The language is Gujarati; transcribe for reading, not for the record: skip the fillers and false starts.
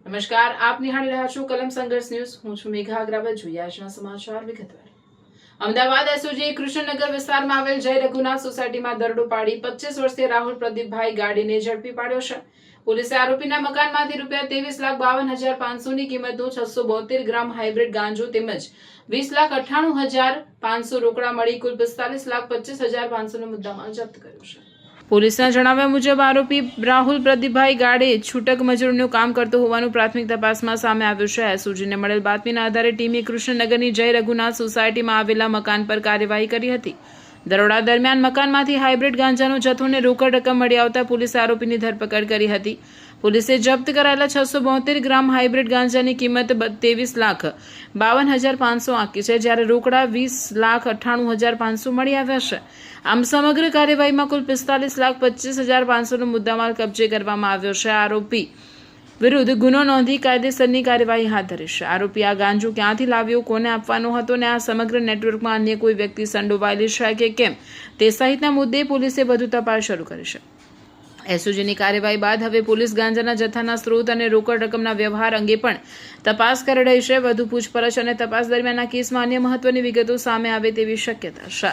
નમસ્કાર, આપ નિહાળી રહ્યા છો કલમ સંઘર્ષ ન્યૂઝ. હું છું મેઘા અગ્રવાલ. જોઈએ આજના સમાચાર વિગતવાર. અમદાવાદ એસઓજી કૃષ્ણનગર વિસ્તારમાં આવેલ જય રઘુનાથ સોસાયટીમાં દરોડો પાડી 25 વર્ષીય રાહુલ પ્રદીપભાઈ ગાડીને ઝડપી પાડ્યો છે. પોલીસે આરોપીના મકાનમાંથી ₹23,52,500 ની કિંમતનો 672 ગ્રામ હાઇબ્રિડ ગાંજો તેમજ 20,98,500 રોકડા મળી કુલ 45,25,500 નો મુદ્દામાલ જપ્ત કર્યો છે. પોલીસના જણાવ્યા મુજબ આરોપી રાહુલ પ્રદીપભાઈ ગાડે છૂટક મજૂરીનું કામ કરતો હોવાનું પ્રાથમિક તપાસમાં સામે આવ્યું છે. એસઓજીને મળેલ બાતમીના આધારે ટીમે કૃષ્ણનગરની જય રઘુનાથ સોસાયટીમાં આવેલા મકાન પર કાર્યવાહી કરી હતી. દરોડા દરમિયાન મકાનમાંથી હાઇબ્રિડ ગાંજાનો જથ્થો અને રોકડ રકમ મળી આવતા પોલીસે આરોપીની ધરપકડ કરી હતી. પોલીસે જપ્ત કરાયેલા 672 ગ્રામ હાઇબ્રિડ ગાંજાની કિંમત 23,52,500 આંકી છે, જ્યારે રોકડા 20,98,500 મળી આવ્યા છે. આમ સમગ્ર કાર્યવાહીમાં કુલ 45,25,500 નો મુદ્દામાલ કબજે કરવામાં આવ્યો છે. આરોપી વિરુદ્ધ ગુનો નોંધી કાયદેસરની કાર્યવાહી હાથ ધરી છે. આરોપી આ ગાંજો ક્યાંથી લાવ્યો, કોને આપવાનો હતો અને આ સમગ્ર નેટવર્કમાં અન્ય કોઈ વ્યક્તિ સંડોવાયેલી છે કે કેમ તે સહિતના મુદ્દે પોલીસે વધુ તપાસ શરૂ કરી છે. એસઓજીની કાર્યવાહી બાદ હવે પોલીસ ગાંજાના જથ્થાના સ્ત્રોત અને રોકડ રકમના વ્યવહાર અંગે પણ તપાસ કરી રહી છે. વધુ પૂછપરછ અને તપાસ દરમિયાન આ કેસમાં અન્ય મહત્વની વિગતો સામે આવે તેવી શક્યતા છે.